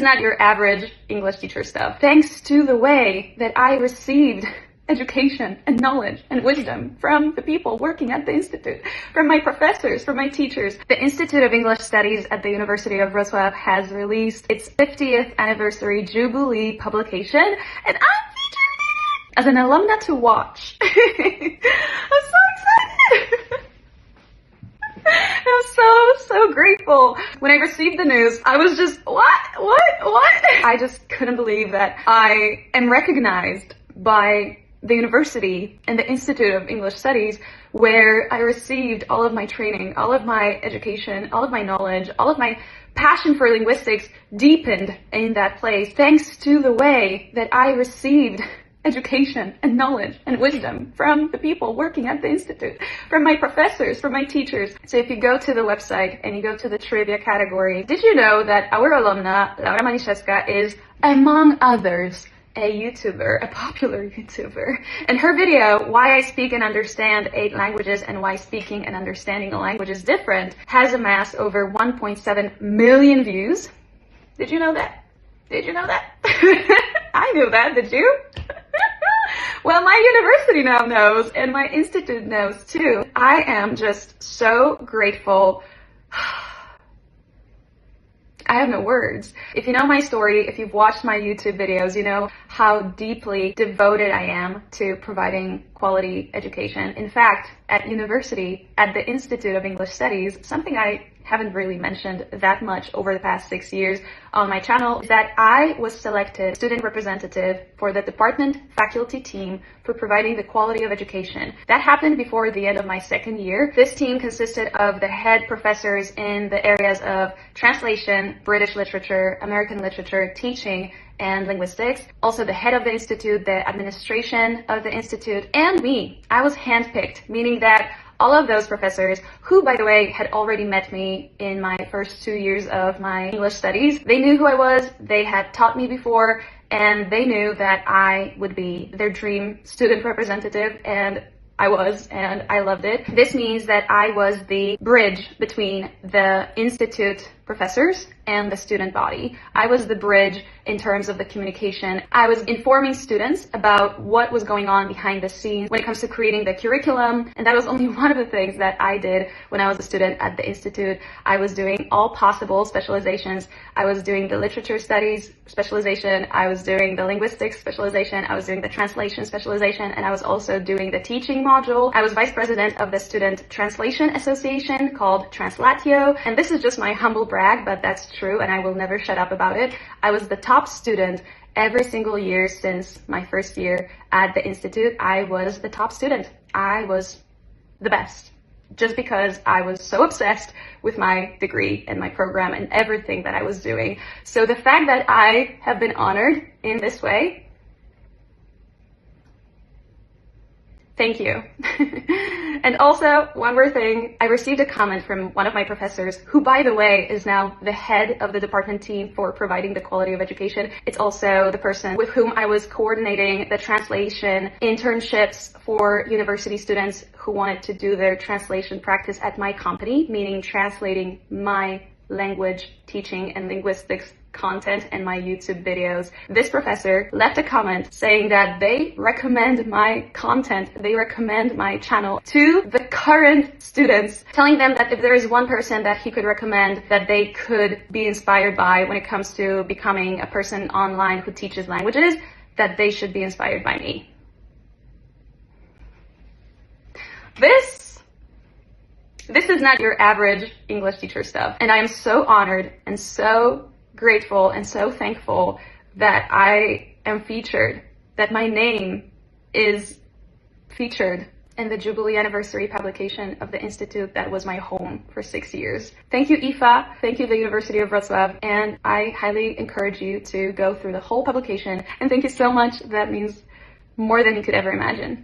is not your average English teacher stuff. Thanks to the way that I received education and knowledge and wisdom from the people working at the Institute, from my professors, from my teachers. The Institute of English Studies at the University of Wrocław has released its 50th anniversary jubilee publication, and I'm featured in it as an alumna to watch. I'm so excited! I'm so grateful. When I received the news, I was just, what? I just couldn't believe that I am recognized by the university and the Institute of English Studies, where I received all of my training, all of my education, all of my knowledge, all of my passion for linguistics deepened in that place, thanks to the way that I received education and knowledge and wisdom from the people working at the Institute, from my professors, from my teachers. So if you go to the website and you go to the trivia category, did you know that our alumna, Maliszewska, is, among others, a YouTuber, a popular YouTuber? And her video, Why I Speak and Understand 8 Languages and Why Speaking and Understanding a Language is Different, has amassed over 1.7 million views. Did you know that? Did you know that? I knew that, did you? Well, my university now knows, and my institute knows too. I am just so grateful. I have no words. If you know my story, if you've watched my YouTube videos, you know how deeply devoted I am to providing quality education. In fact, at university, at the Institute of English Studies, something I haven't really mentioned that much over the past 6 years on my channel is that I was selected student representative for the department faculty team for providing the quality of education. That happened before the end of my second year. This team consisted of the head professors in the areas of translation, British literature, American literature, teaching, and linguistics. Also the head of the institute, the administration of the institute, and me. I was handpicked, meaning that all of those professors, who, by the way, had already met me in my first 2 years of my English studies, they knew who I was, they had taught me before, and they knew that I would be their dream student representative, and I was, and I loved it. This means that I was the bridge between the institute professors and the student body. I was the bridge in terms of the communication. I was informing students about what was going on behind the scenes when it comes to creating the curriculum, and that was only one of the things that I did when I was a student at the institute. I was doing all possible specializations. I was doing the literature studies specialization, I was doing the linguistics specialization, I was doing the translation specialization, and I was also doing the teaching module. I was vice president of the Student Translation Association called TRANSLATIO, and this is just my humble brag, but that's true and I will never shut up about it. I was the top student every single year since my first year at the Institute. I was the top student. I was the best, just because I was so obsessed with my degree and my program and everything that I was doing. So the fact that I have been honored in this way, thank you. And also, one more thing, I received a comment from one of my professors, who, by the way, is now the head of the department team for providing the quality of education. It's also the person with whom I was coordinating the translation internships for university students who wanted to do their translation practice at my company, meaning translating my language, teaching, and linguistics content and my YouTube videos. This professor left a comment saying that they recommend my content, they recommend my channel to the current students, telling them that if there is one person that he could recommend that they could be inspired by when it comes to becoming a person online who teaches languages, that they should be inspired by me. This is not your average English teacher stuff, and I am so honored and so grateful and so thankful that I am featured, that my name is featured in the Jubilee anniversary publication of the Institute that was my home for 6 years. Thank you, IFA. Thank you, the University of Wrocław. And I highly encourage you to go through the whole publication. And thank you so much. That means more than you could ever imagine.